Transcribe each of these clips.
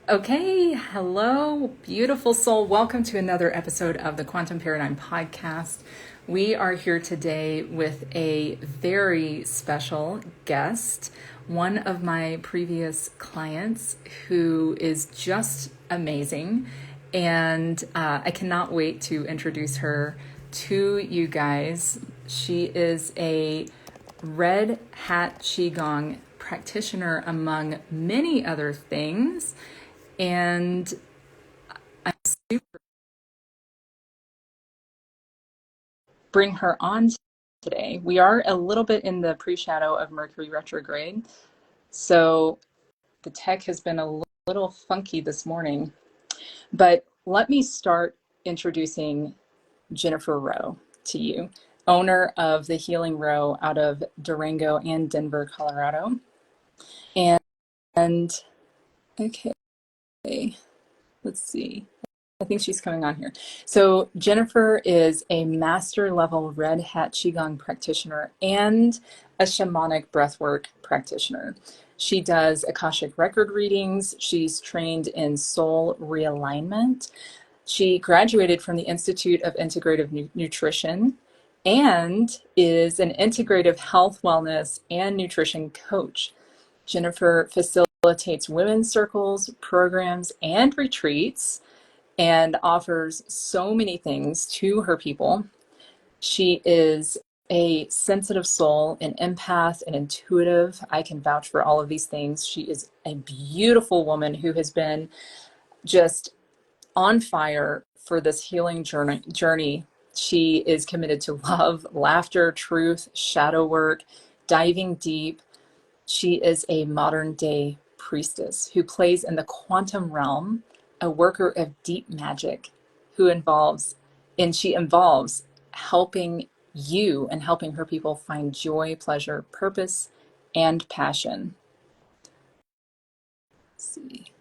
Okay, hello, beautiful soul. Welcome to another episode of the Quantum Paradigm Podcast. We are here today with a very special guest, one of my previous clients who is just amazing. And I cannot wait to introduce her to you guys. She is a Red Hat Qi Gong practitioner, among many other things. And I'm super bring her on today. We are a little bit in the pre-shadow of Mercury retrograde, so the tech has been a little funky this morning. But let me start introducing Jennifer Roe to you, owner of the Healing Roe out of Durango and Denver, Colorado. And okay, let's see. I think she's coming on here. So Jennifer is a master level Red Hat Qi Gong practitioner and a Shamanic Breathwork practitioner. She does Akashic record readings. She's trained in soul realignment. She graduated from the Institute of Integrative Nutrition and is an integrative health, wellness, and nutrition coach. Jennifer facilitates women's circles, programs, and retreats, and offers so many things to her people. She is a sensitive soul, an empath, an intuitive. I can vouch for all of these things. She is a beautiful woman who has been just on fire for this healing journey. She is committed to love, laughter, truth, shadow work, diving deep. She is a modern day priestess who plays in the quantum realm, a worker of deep magic she involves helping you and helping her people find joy, pleasure, purpose, and passion. Let's see.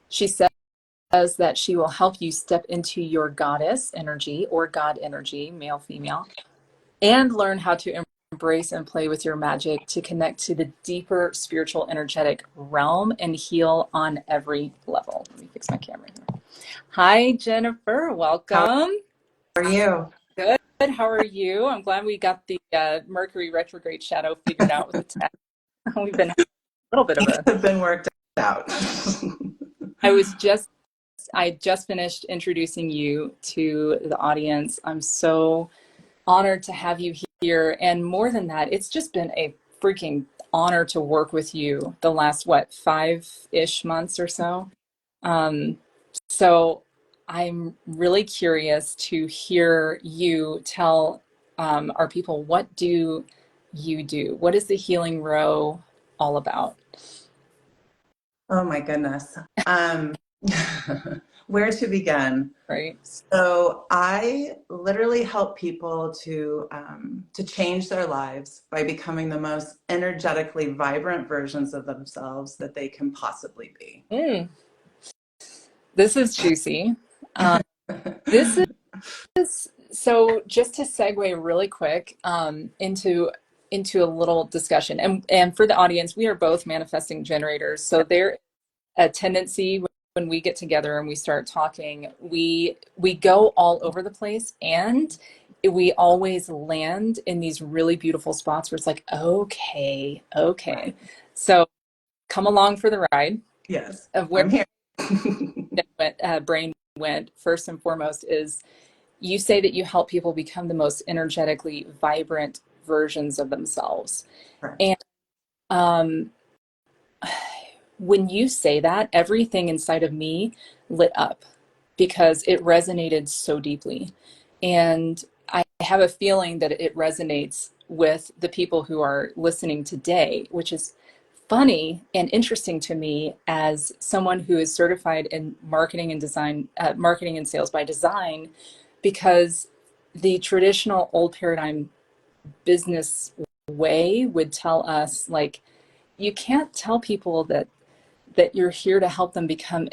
She says that she will help you step into your goddess energy or God energy, male, female, and learn how to embrace and play with your magic to connect to the deeper spiritual energetic realm and heal on every level. Let me fix my camera here. Hi, Jennifer. How Welcome. are you? Good. How are you? I'm glad we got the Mercury retrograde shadow figured out with the tech. We've been having a little bit of Things a. have been worked out. I just finished introducing you to the audience. I'm so honored to have you here. And more than that, it's just been a freaking honor to work with you the last, 5-ish months or so. Um, so I'm really curious to hear you tell our people, what do you do? What is the Healing Row all about? Oh my goodness. Um, where to begin? Right? So I literally help people to change their lives by becoming the most energetically vibrant versions of themselves that they can possibly be. Mm, this is juicy. This is so. Just to segue really quick into a little discussion, and for the audience, we are both manifesting generators. So there a tendency when we get together and we start talking, we go all over the place, and we always land in these really beautiful spots where it's like, okay. Right. So come along for the ride Yes, of where I'm here. brain went. First and foremost is, you say that you help people become the most energetically vibrant versions of themselves. Correct. And um, when you say that, everything inside of me lit up because it resonated so deeply. And I have a feeling that it resonates with the people who are listening today, which is funny and interesting to me as someone who is certified in marketing and design, marketing and sales by design, because the traditional old paradigm business way would tell us, like, you can't tell people that you're here to help them become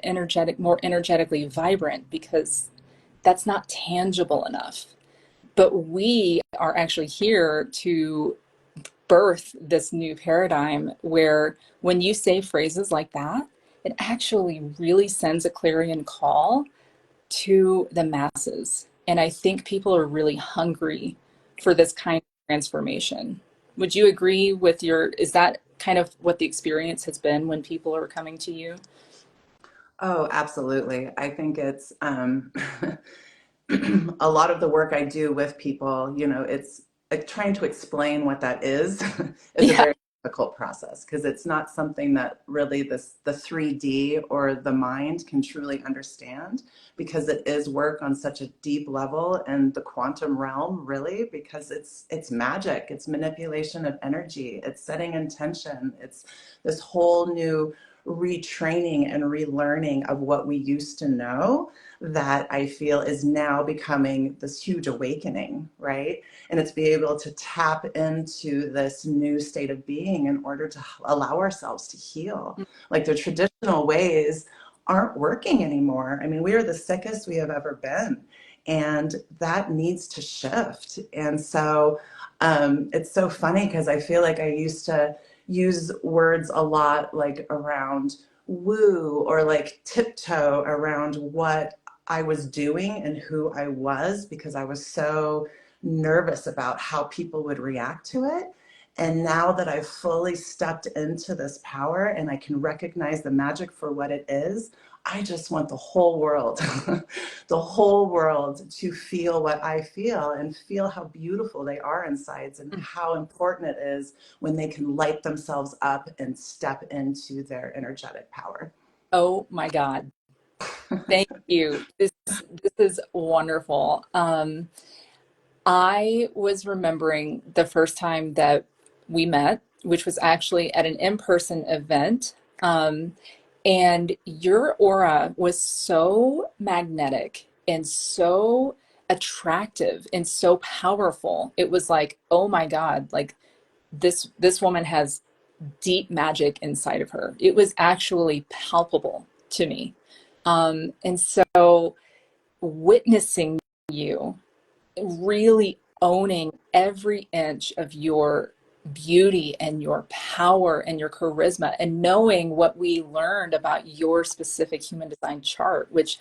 more energetically vibrant, because that's not tangible enough. But we are actually here to birth this new paradigm where when you say phrases like that, it actually really sends a clarion call to the masses. And I think people are really hungry for this kind of transformation. Would you agree with is that kind of what the experience has been when people are coming to you? Oh, absolutely. I think it's a lot of the work I do with people, it's like trying to explain what that is is a Yeah. very difficult process because it's not something that really the 3D or the mind can truly understand because it is work on such a deep level in the quantum realm, really, because it's magic, it's manipulation of energy, it's setting intention, it's this whole new retraining and relearning of what we used to know that I feel is now becoming this huge awakening, right? And it's be able to tap into this new state of being in order to allow ourselves to heal. Like the traditional ways aren't working anymore. I mean, we are the sickest we have ever been, and that needs to shift. And so it's so funny because I feel like I used to use words a lot like around woo or like tiptoe around what I was doing and who I was because I was so nervous about how people would react to it. And now that I've fully stepped into this power and I can recognize the magic for what it is, I just want the whole world, the whole world to feel what I feel and feel how beautiful they are inside and how important it is when they can light themselves up and step into their energetic power. Oh my God. Thank you. This is wonderful. I was remembering the first time that we met, which was actually at an in-person event. And your aura was so magnetic and so attractive and so powerful. It was like, oh my God, like this woman has deep magic inside of her. It was actually palpable to me. And so witnessing you really owning every inch of your beauty and your power and your charisma and knowing what we learned about your specific human design chart, which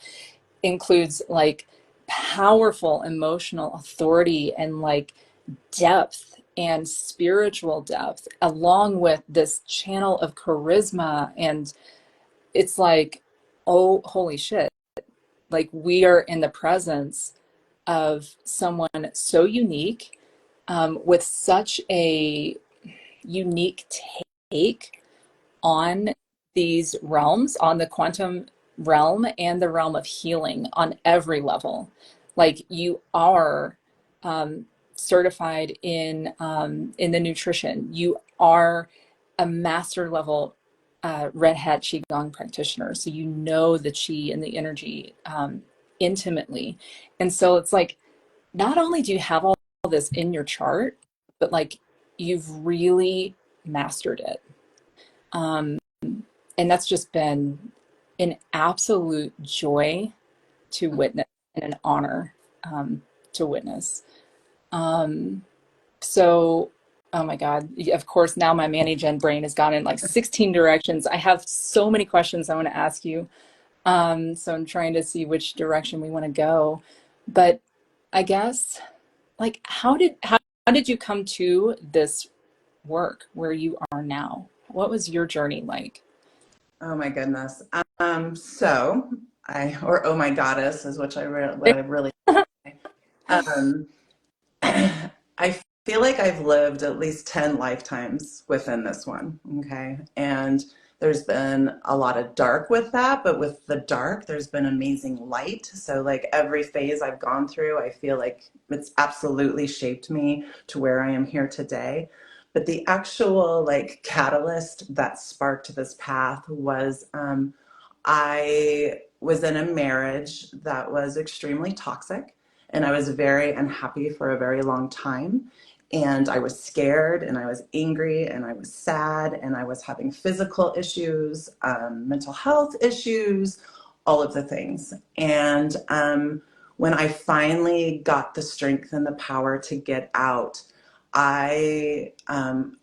includes like powerful emotional authority and like depth and spiritual depth along with this channel of charisma. And it's like, oh holy shit, like we are in the presence of someone so unique, with such a unique take on these realms, on the quantum realm and the realm of healing on every level. Like you are certified in the nutrition. You are a master level Red Hat Qi Gong practitioner, so you know the Qi and the energy intimately. And so it's like not only do you have all this in your chart, but like you've really mastered it. Um, and that's just been an absolute joy to witness and an honor to witness. Um, so, oh my God, of course, now my Gen brain has gone in like 16 directions. I have so many questions I want to ask you. So I'm trying to see which direction we want to go. But I guess like how did you come to this work where you are now? What was your journey like? Oh my goodness. So or oh my goddess is what I really, um, I feel like I've lived at least 10 lifetimes within this one. Okay. And there's been a lot of dark with that, but with the dark, there's been amazing light. So, like every phase I've gone through, I feel like it's absolutely shaped me to where I am here today. But the actual like catalyst that sparked this path was I was in a marriage that was extremely toxic and I was very unhappy for a very long time. And I was scared and I was angry and I was sad and I was having physical issues, mental health issues, all of the things. And when I finally got the strength and the power to get out, I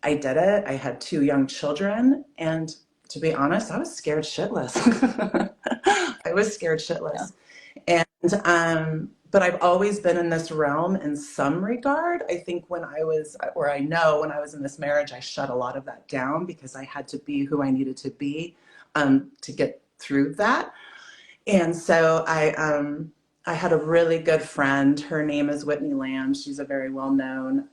did it. I had two young children, and to be honest, I was scared shitless. I was scared Yeah. shitless. And but I've always been in this realm in some regard. I think when I was, or I know when I was in this marriage, I shut a lot of that down because I had to be who I needed to be to get through that. And so I had a really good friend. Her name is Whitney Lamb. She's a very well-known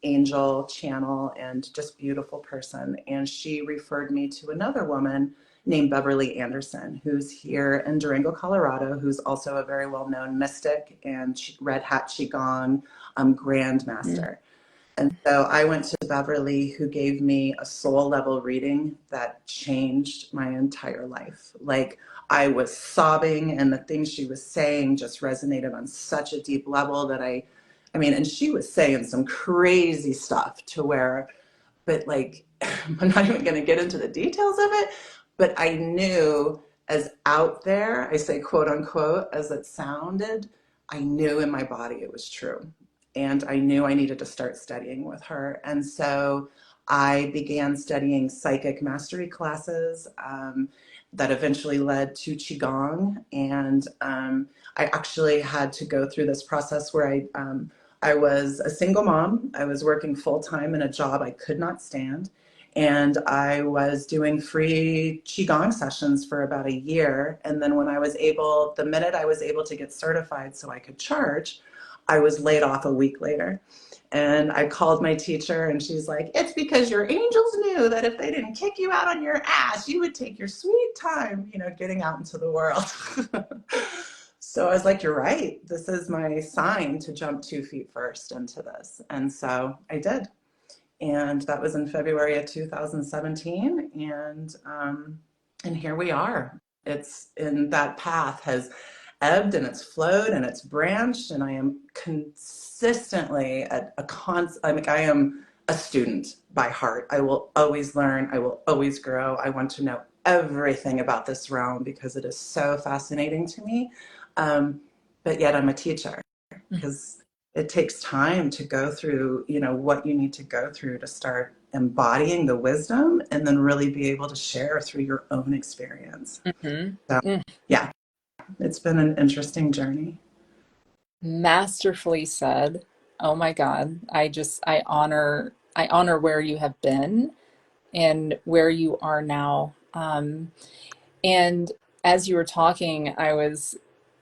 angel channel and just beautiful person. And she referred me to another woman named Beverly Anderson, who's here in Durango, Colorado, who's also a very well-known mystic and Red Hat Qi Gong Mm. grandmaster. And so I went to Beverly, who gave me a soul level reading that changed my entire life. Like, I was sobbing, and the things she was saying just resonated on such a deep level that I mean, and she was saying some crazy stuff to where, but like, I'm not even going to get into the details of it, but I knew, as out there, I say quote unquote, as it sounded, I knew in my body it was true. And I knew I needed to start studying with her. And so I began studying psychic mastery classes that eventually led to Qigong. And I actually had to go through this process where I was a single mom. I was working full time in a job I could not stand. And I was doing free Qigong sessions for about a year. And then when I was able, the minute I was able to get certified so I could charge, I was laid off a week later. And I called my teacher, and she's like, it's because your angels knew that if they didn't kick you out on your ass, you would take your sweet time, you know, getting out into the world. So I was like, you're right. This is my sign to jump 2 feet first into this. And so I did. And that was in February of 2017. And here we are. It's in that path has ebbed and it's flowed and it's branched, and I am consistently I am a student by heart. I will always learn. I will always grow. I want to know everything about this realm because it is so fascinating to me. But yet I'm a teacher because it takes time to go through, you know, what you need to go through to start embodying the wisdom and then really be able to share through your own experience. Mhm. So, Mm. yeah, it's been an interesting journey. Masterfully said. Oh my God. I honor where you have been and where you are now. And as you were talking, I was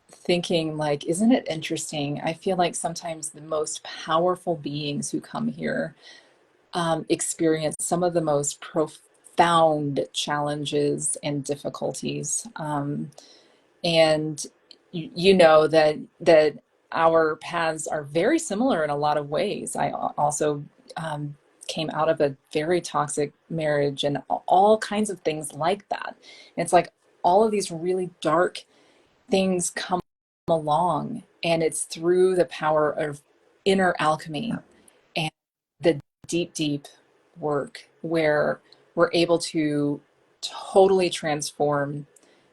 thinking, like, isn't it interesting? I feel like sometimes the most powerful beings who come here experience some of the most profound challenges and difficulties. And you know that our paths are very similar in a lot of ways. I also came out of a very toxic marriage and all kinds of things like that. It's like all of these really dark things come along, and it's through the power of inner alchemy and the deep work where we're able to totally transform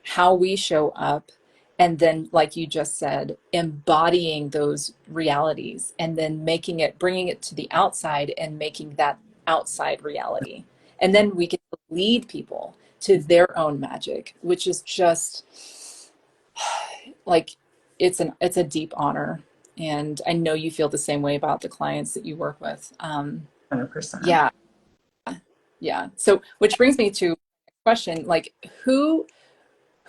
how we show up, and then, like you just said, embodying those realities and then bringing it to the outside and making that outside reality, and then we get to lead people to their own magic, which is just like it's a deep honor. And I know you feel the same way about the clients that you work with. 100%. Yeah, yeah. So, which brings me to a question, like, who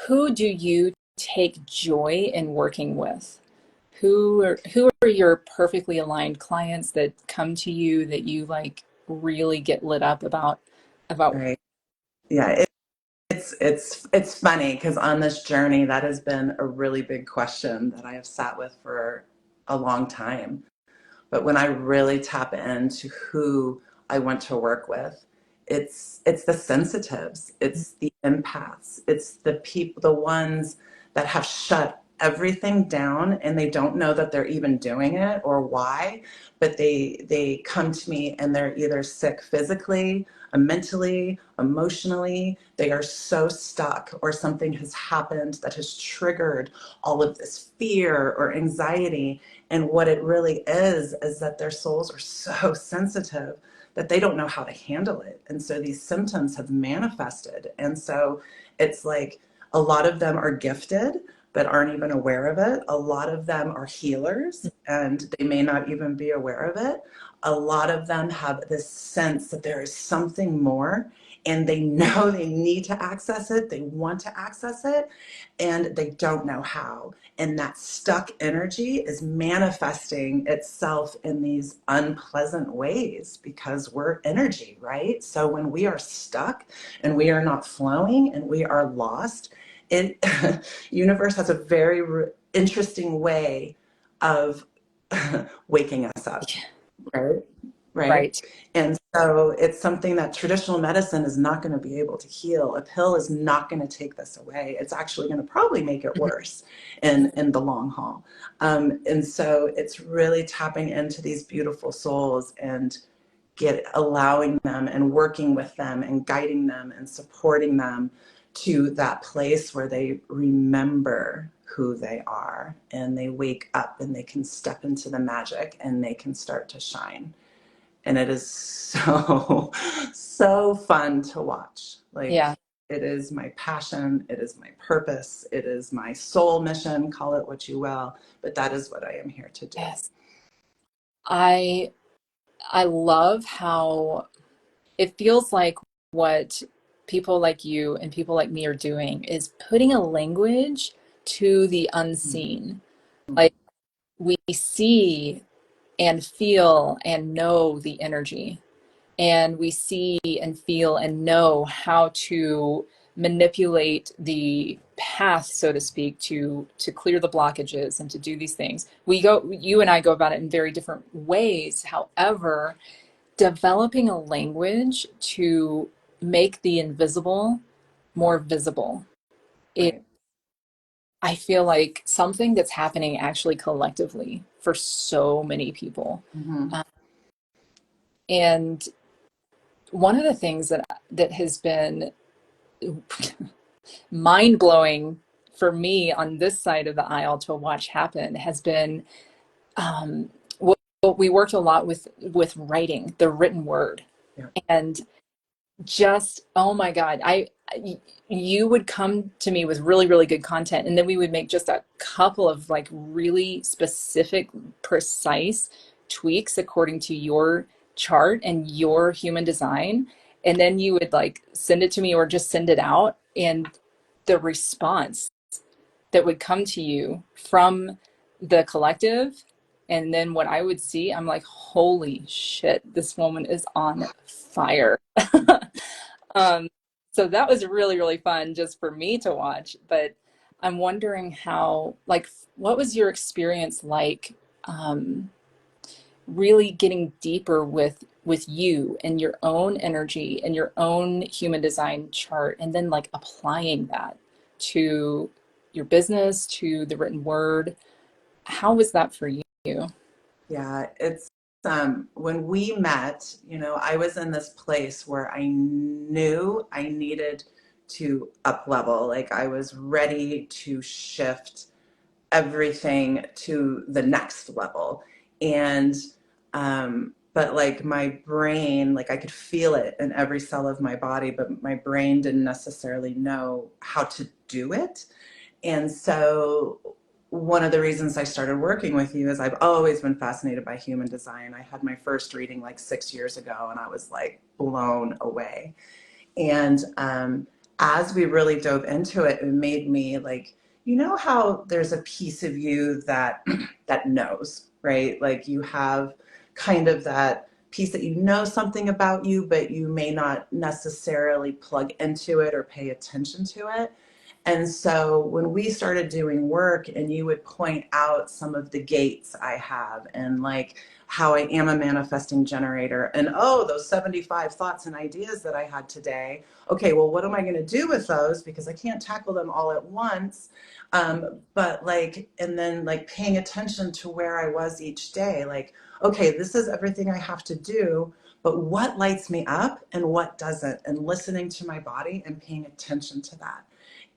do you take joy in working with? Who are your perfectly aligned clients that come to you that you like really get lit up about? Right. Yeah. It's funny because on this journey, that has been a really big question that I have sat with for a long time. But when I really tap into who I want to work with, it's the sensitives, it's the empaths, it's the people, the ones that have shut everything down and they don't know that they're even doing it or why, but they come to me and they're either sick physically, mentally, emotionally. They are so stuck, or something has happened that has triggered all of this fear or anxiety. And what it really is that their souls are so sensitive that they don't know how to handle it. And so these symptoms have manifested. And so it's like a lot of them are gifted but aren't even aware of it. A lot of them are healers and they may not even be aware of it. A lot of them have this sense that there is something more and they know they need to access it. They want to access it and they don't know how. And that stuck energy is manifesting itself in these unpleasant ways because we're energy, right? So when we are stuck and we are not flowing and we are lost, it universe has a very interesting way of waking us up, right? Right. Right. And so it's something that traditional medicine is not going to be able to heal. A pill is not going to take this away. It's actually going to probably make it Mhm. worse in the long haul. And so it's really tapping into these beautiful souls and allowing them and working with them and guiding them and supporting them to that place where they remember who they are and they wake up and they can step into the magic and they can start to shine. And it is so so fun to watch. Like, Yeah. it is my passion, it is my purpose, it is my soul mission, call it what you will, but that is what I am here to do. Yes. I I love how it feels like what people like you and people like me are doing is putting a language to the unseen. Like we see and feel and know the energy, and we see and feel and know how to manipulate the path, so to speak, to clear the blockages and to do these things. You and I go about it in very different ways. However, developing a language to make the invisible more visible, it Right. I feel like something that's happening actually collectively for so many people. Mm-hmm. Um, and one of the things that has been mind blowing for me on this side of the aisle to watch happen has been, um, well, we worked a lot with writing, the written word, Yeah. and just oh my God, you would come to me with really really good content, and then we would make just a couple of like really specific, precise tweaks according to your chart and your human design, and then you would like send it to me or just send it out, and the response that would come to you from the collective, and then what I would see, I'm like, holy shit, this woman is on fire. um, so that was really, really fun just for me to watch. But I'm wondering how, like, what was your experience like, um, really getting deeper with you and your own energy and your own human design chart, and then like applying that to your business, to the written word. How was that for you? Yeah, it's when we met, I was in this place where I knew I needed to up level. Like, I was ready to shift everything to the next level. And but like my brain, like I could feel it in every cell of my body, but my brain didn't necessarily know how to do it. And so one of the reasons I started working with you is I've always been fascinated by human design. I had my first reading like 6 years ago and I was like blown away. And as we really dove into it, it made me like, how there's a piece of you that that knows, right? Like, you have kind of that piece that something about you, but you may not necessarily plug into it or pay attention to it. And so when we started doing work and you would point out some of the gates I have and like how I am a manifesting generator and oh, those 75 thoughts and ideas that I had today. Okay, well, what am I going to do with those? Because I can't tackle them all at once. But like, and then like paying attention to where I was each day, like, okay, this is everything I have to do, but what lights me up and what doesn't, and listening to my body and paying attention to that.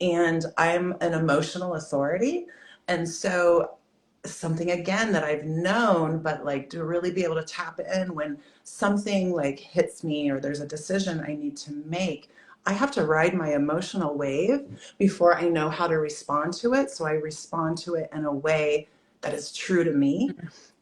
And I'm an emotional authority. And so something again that I've known, but like to really be able to tap in when something like hits me or there's a decision I need to make, I have to ride my emotional wave before I know how to respond to it. So I respond to it in a way that is true to me.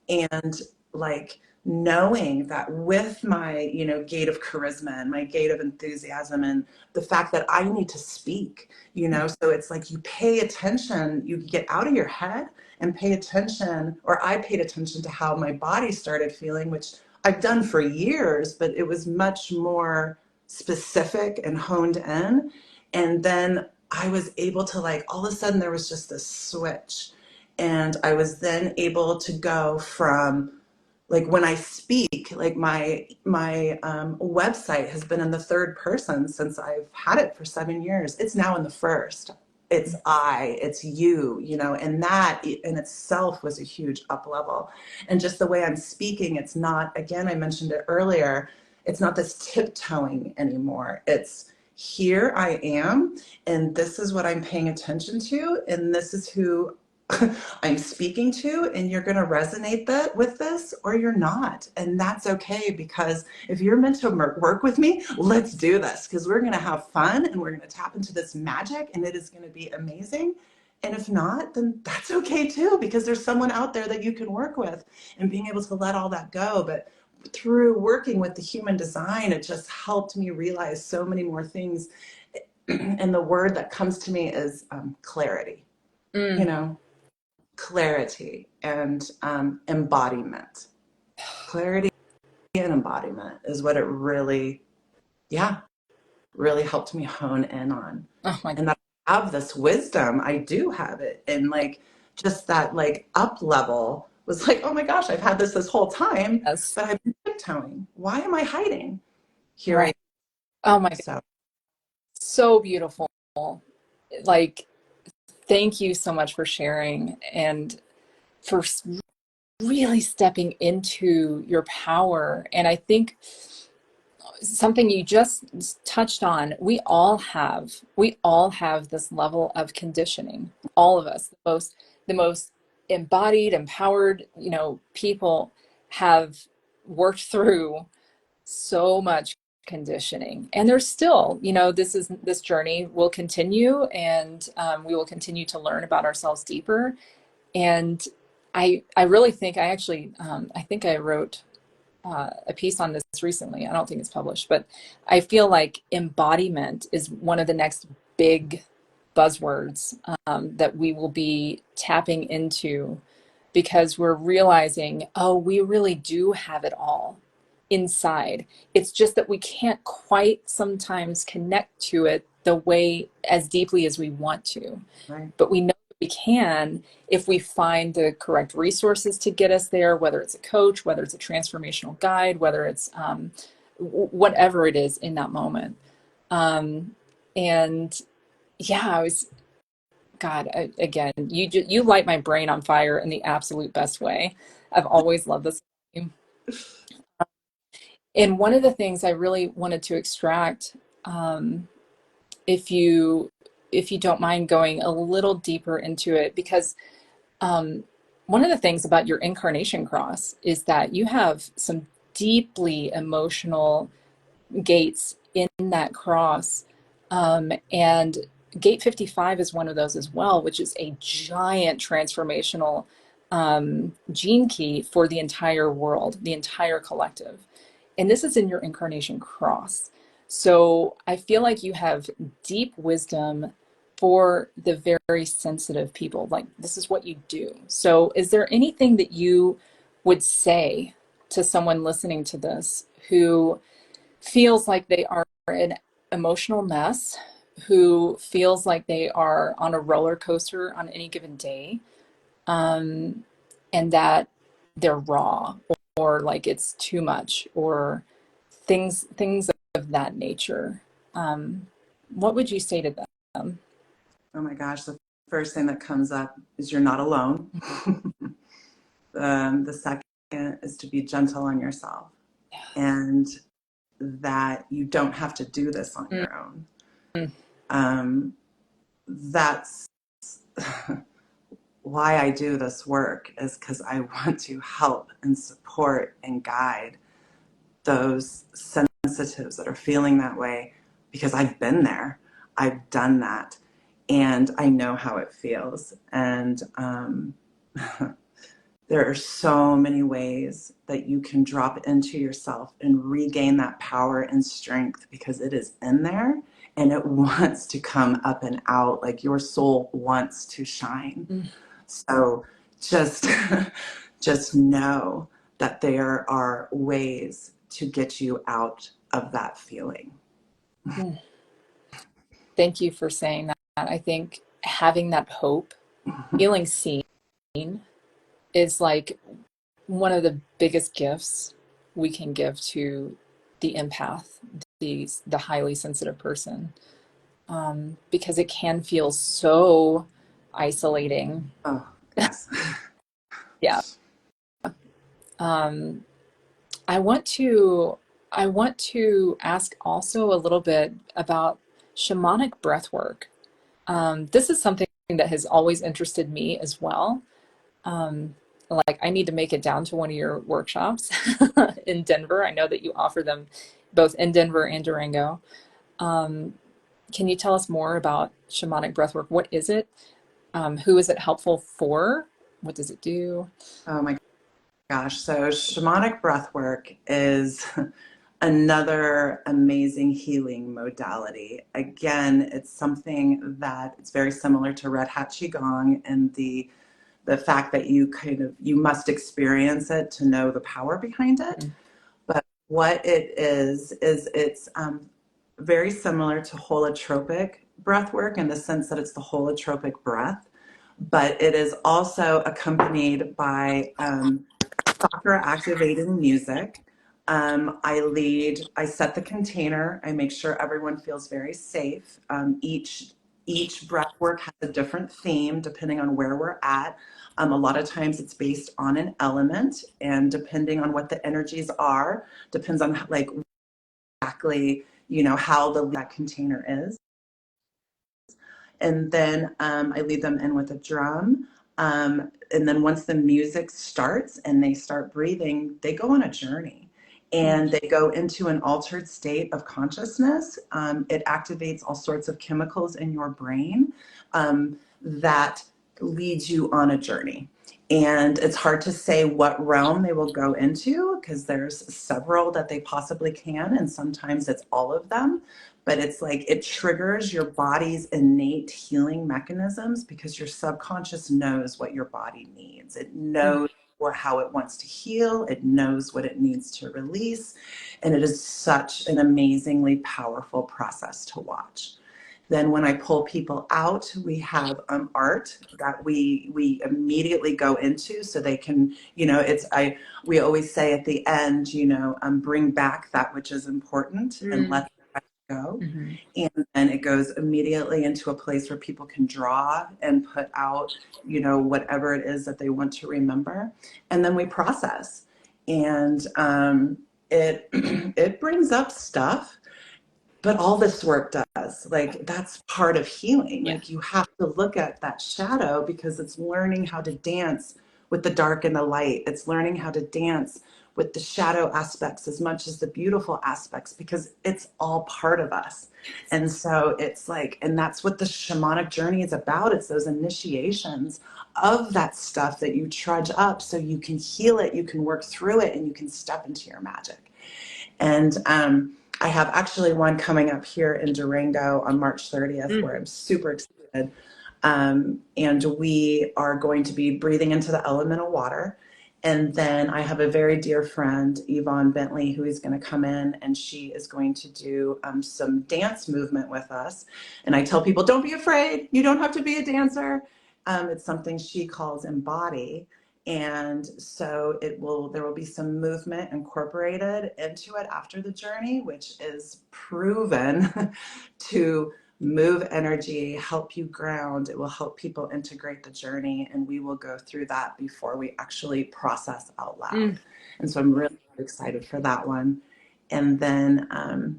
And like knowing that with my, you know, gate of charisma and my gate of enthusiasm and the fact that I need to speak, you know, so it's like you pay attention, you get out of your head and pay attention, or I paid attention to how my body started feeling, which I've done for years, but it was much more specific and honed in. And then I was able to like, all of a sudden there was just this switch. And I was then able to go from like when I speak, like my website has been in the third person since I've had it for 7 years. It's now in the first. It's I, it's you know, and that in itself was a huge up level. And just the way I'm speaking, it's not, again, I mentioned it earlier, it's not this tiptoeing anymore. It's here I am, and this is what I'm paying attention to, and this is who I'm speaking to, and you're going to resonate that with this or you're not. And that's okay, because if you're meant to work with me, let's do this, because we're going to have fun and we're going to tap into this magic and it is going to be amazing. And if not, then that's okay too, because there's someone out there that you can work with, and being able to let all that go. But through working with the human design, it just helped me realize so many more things. And the word that comes to me is clarity, you Mm. know, clarity and embodiment. Clarity and embodiment is what it really, yeah, really helped me hone in on. Oh my And that I have this wisdom, I do have it. And like just that like up level was like, oh my gosh, I've had this whole time, goodness. but I've been tiptoeing. Why am I hiding? Here I Right. am. Oh my God. So So beautiful. Like, thank you so much for sharing and for really stepping into your power. And I think something you just touched on, we all have this level of conditioning. All of us, the most embodied, empowered, people have worked through so much conditioning, and there's still, this journey will continue, and we will continue to learn about ourselves deeper. And I really think I think I wrote a piece on this recently. I don't think it's published, but I feel like embodiment is one of the next big buzzwords that we will be tapping into, because we're realizing, oh, we really do have it all inside. It's just that we can't quite sometimes connect to it the way as deeply as we want to. right, But we know that we can if we find the correct resources to get us there, whether it's a coach, whether it's a transformational guide, whether it's whatever it is in that moment. And yeah, God, again, you light my brain on fire in the absolute best way. I've always loved this. And one of the things I really wanted to extract, if you if you don't mind going a little deeper into it, because um, one of the things about your incarnation cross is that you have some deeply emotional gates in that cross. And gate 55 is one of those as well, which is a giant transformational gene key for the entire world, the entire collective. And this is in your incarnation cross. So I feel like you have deep wisdom for the very sensitive people. Like, this is what you do. So is there anything that you would say to someone listening to this who feels like they are an emotional mess, who feels like they are on a roller coaster on any given day, um, and that they're raw or like it's too much or things of that nature. What would you say to them? Oh my gosh, the first thing that comes up is you're not alone. The second is to be gentle on yourself and that you don't have to do this on your own. Mm-hmm. That's why I do this work, is because I want to help and support and guide those sensitives that are feeling that way, because I've been there, I've done that, and I know how it feels. And there are so many ways that you can drop into yourself and regain that power and strength, because it is in there and it wants to come up and out. Like your soul wants to shine. Mm. So just just know that there are ways to get you out of that feeling. Mm. Thank you for saying that. I think having that hope, feeling seen, is like one of the biggest gifts we can give to the empath, the highly sensitive person, because it can feel so isolating. Oh, yes. Yeah. Um, I want to I want to ask also a little bit about shamanic breathwork. This is something that has always interested me as well. Um, like I need to make it down to one of your workshops in Denver. I know that you offer them both in Denver and Durango. Um, can you tell us more about shamanic breathwork? What is it? Who is it helpful for? What does it do? Oh my gosh. So shamanic breathwork is another amazing healing modality. Again, it's something that it's very similar to Red Hat Qi Gong, and the fact that you must experience it to know the power behind it. Mm. But what it is it's very similar to holotropic breath work, in the sense that it's the holotropic breath, but it is also accompanied by chakra activating music. I set the container. I make sure everyone feels very safe. Each breath work has a different theme depending on where we're at. A lot of times it's based on an element, and depending on what the energies are, depends on like exactly, how that container is. And then I lead them in with a drum. And then once the music starts and they start breathing, they go on a journey and they go into an altered state of consciousness. It activates all sorts of chemicals in your brain that leads you on a journey. And it's hard to say what realm they will go into, because there's several that they possibly can, and sometimes it's all of them. But it's like it triggers your body's innate healing mechanisms, because your subconscious knows what your body needs. It knows how it wants to heal. It knows what it needs to release. And it is such an amazingly powerful process to watch. Then when I pull people out, we have art that we immediately go into, so they can, we always say at the end, bring back that which is important and let go. Mm-hmm. And then it goes immediately into a place where people can draw and put out, whatever it is that they want to remember. And then we process. And it it brings up stuff, but all this work does, like, that's part of healing. Yeah. Like, you have to look at that shadow, because it's learning how to dance with the dark and the light. It's learning how to dance with the shadow aspects as much as the beautiful aspects, because it's all part of us. And so it's like, and that's what the shamanic journey is about. It's those initiations of that stuff that you trudge up so you can heal it, you can work through it, and you can step into your magic. And I have actually one coming up here in Durango on March 30th, where I'm super excited. And we are going to be breathing into the elemental water. And then I have a very dear friend, Yvonne Bentley, who is going to come in, and she is going to do some dance movement with us. And I tell people, don't be afraid. You don't have to be a dancer. It's something she calls embody. And so there will be some movement incorporated into it after the journey, which is proven to move energy, help you ground. It will help people integrate the journey, and we will go through that before we actually process out loud. And so I'm really excited for that one. And then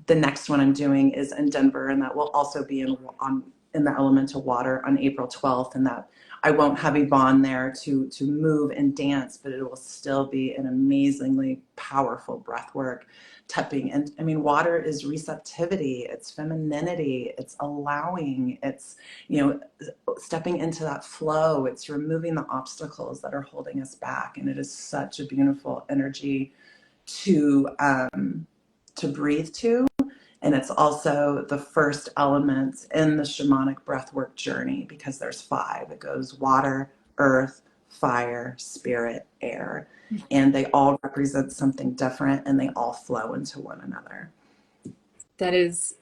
the next one I'm doing is in Denver, and that will also be in the elemental water on April 12th. And that I won't have Yvonne there to move and dance, but it will still be an amazingly powerful breath work, tapping. And I mean, water is receptivity, it's femininity, it's allowing, it's, stepping into that flow, it's removing the obstacles that are holding us back. And it is such a beautiful energy to breathe to. And it's also the first element in the shamanic breathwork journey, because there's 5. It goes water, earth, fire, spirit, air. And they all represent something different, and they all flow into one another. That is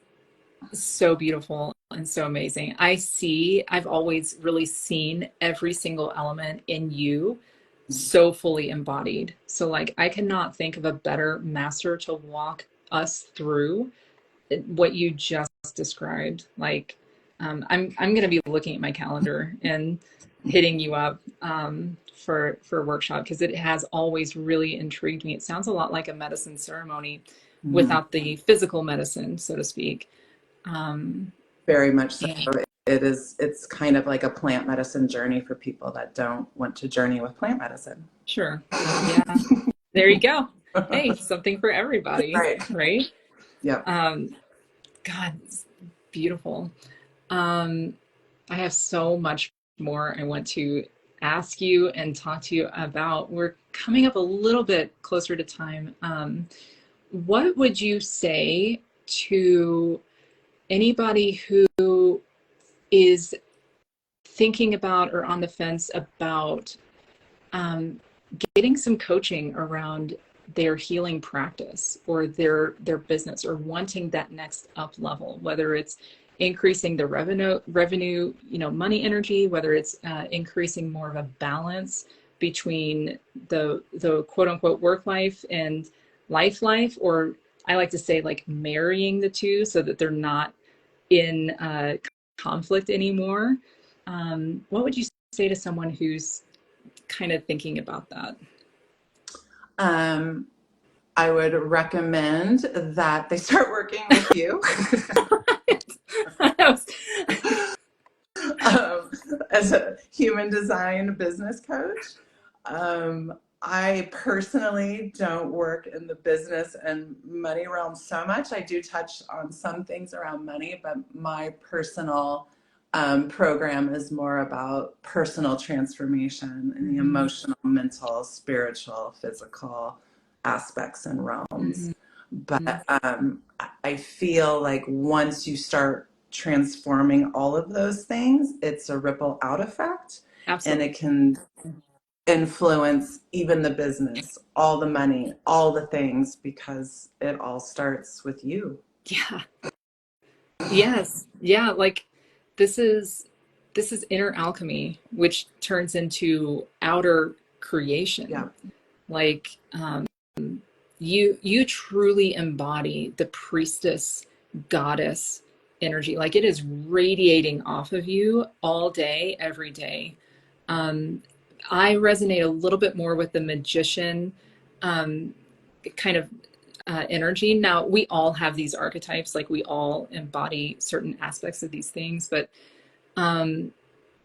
so beautiful and so amazing. I've always really seen every single element in you so fully embodied. So like, I cannot think of a better master to walk us through what you just described. Like, I'm going to be looking at my calendar and hitting you up for a workshop, because it has always really intrigued me. It sounds a lot like a medicine ceremony without the physical medicine, so to speak. Very much so. It's kind of like a plant medicine journey for people that don't want to journey with plant medicine. Sure. Yeah. There you go. Hey, something for everybody. Right? Yeah. God, it's beautiful. I have so much more I want to ask you and talk to you about. We're coming up a little bit closer to time. What would you say to anybody who is thinking about or on the fence about getting some coaching around their healing practice or their business, or wanting that next up level, whether it's increasing the revenue, money energy, whether it's increasing more of a balance between the quote unquote work life and life, or I like to say like marrying the two so that they're not in conflict anymore. What would you say to someone who's kind of thinking about that? I would recommend that they start working with you. As a human design business coach. I personally don't work in the business and money realm so much. I do touch on some things around money, but my personal program is more about personal transformation in the emotional, mental, spiritual, physical aspects and realms. But I feel like once you start transforming all of those things, it's a ripple out effect. Absolutely. And it can influence even the business, all the money, all the things, because it all starts with you. Yeah. Yes. Yeah. Like this is inner alchemy, which turns into outer creation. Yeah. Like you truly embody the priestess goddess energy. Like it is radiating off of you all day, every day. I resonate a little bit more with the magician kind of energy. Now, we all have these archetypes, like we all embody certain aspects of these things, but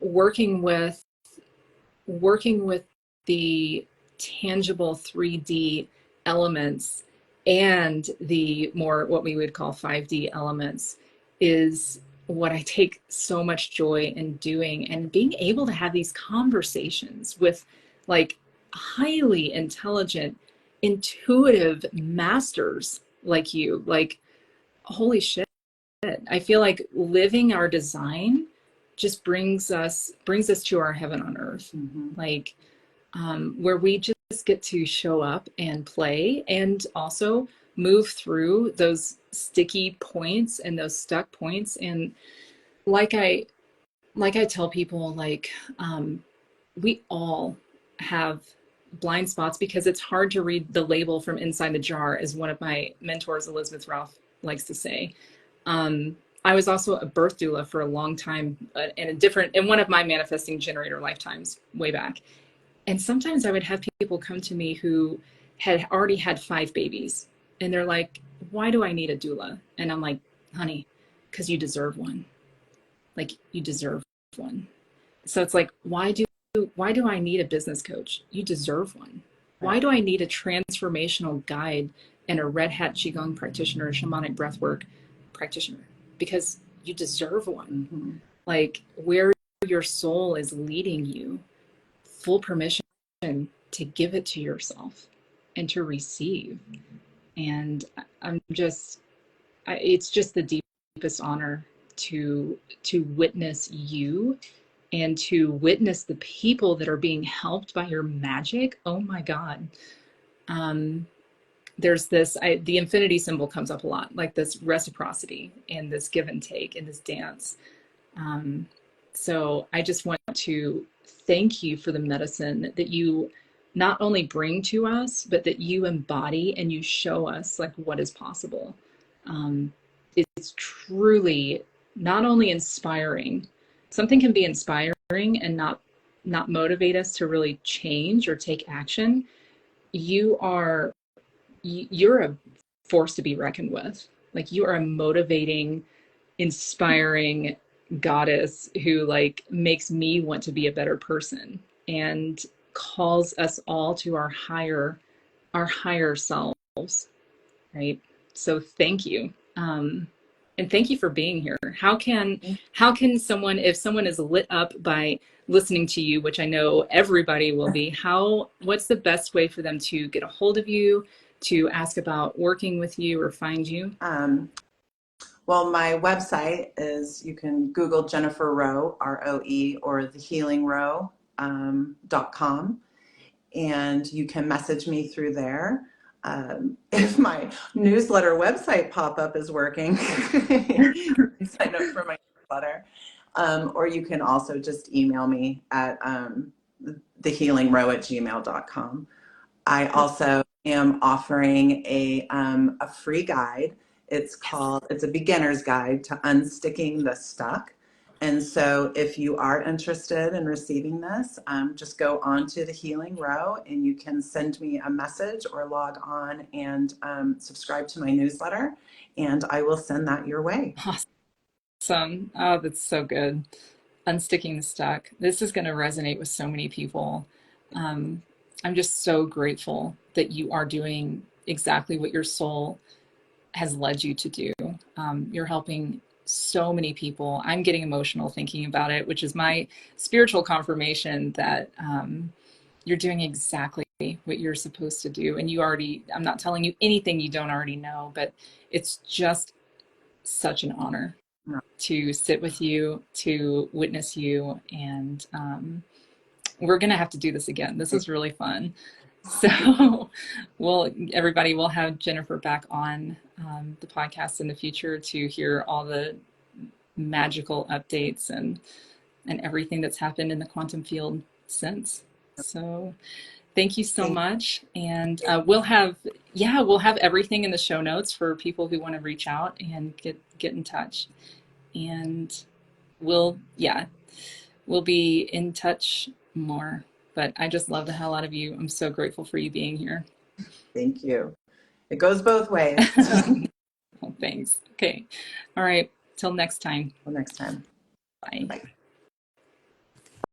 working with the tangible 3D elements and the more what we would call 5D elements is what I take so much joy in doing, and being able to have these conversations with like highly intelligent, intuitive masters like you. Like, holy shit. I feel like living our design just brings us to our heaven on earth. Like where we just get to show up and play and also move through those sticky points and those stuck points. And like I tell people, like, we all have blind spots because it's hard to read the label from inside the jar, as one of my mentors, Elizabeth Ralph, likes to say. I was also a birth doula for a long time, in one of my manifesting generator lifetimes way back. And sometimes I would have people come to me who had already had 5 babies, and they're like, why do I need a doula? And I'm like, honey, because you deserve one. Like, you deserve one. So it's like, why do I need a business coach? You deserve one. Why do I need a transformational guide and a Red Hat Qi Gong practitioner, a Shamanic Breathwork practitioner? Because you deserve one. Mm-hmm. Like, where your soul is leading you, full permission to give it to yourself and to receive. And it's just the deepest honor to witness you and to witness the people that are being helped by your magic. Oh my God. There's the infinity symbol comes up a lot, like this reciprocity and this give and take and this dance. So I just want to thank you for the medicine that you not only bring to us, but that you embody and you show us like what is possible. It's truly not only inspiring. Something can be inspiring and not motivate us to really change or take action. You're a force to be reckoned with. Like, you are a motivating, inspiring goddess who like makes me want to be a better person and calls us all to our higher selves, right? So thank you. And thank you for being here. How can someone, if someone is lit up by listening to you, which I know everybody will be, what's the best way for them to get a hold of you, to ask about working with you or find you? Well, my website is, you can Google Jennifer Roe, ROE, or the Healing Roe .com, and you can message me through there. If my newsletter website pop-up is working, sign up for my newsletter. Or you can also just email me at thehealingrow@gmail.com. I also am offering a free guide. It's a beginner's guide to unsticking the stuck. And so if you are interested in receiving this, just go on to the Healing Row and you can send me a message or log on and subscribe to my newsletter, and I will send that your way. Awesome. Oh, that's so good. Unsticking the stuck. This is going to resonate with so many people. I'm just so grateful that you are doing exactly what your soul has led you to do. You're helping so many people. I'm getting emotional thinking about it, which is my spiritual confirmation that you're doing exactly what you're supposed to do. And I'm not telling you anything you don't already know, but it's just such an honor to sit with you, to witness you, and we're going to have to do this again. This is really fun. So everybody will have Jennifer back on the podcast in the future to hear all the magical updates and everything that's happened in the quantum field since. So thank you so much. And we'll have everything in the show notes for people who want to reach out and get in touch. And we'll be in touch more. But I just love the hell out of you. I'm so grateful for you being here. Thank you. It goes both ways. Well, thanks. Okay. All right. Till next time. Till next time. Bye. Bye.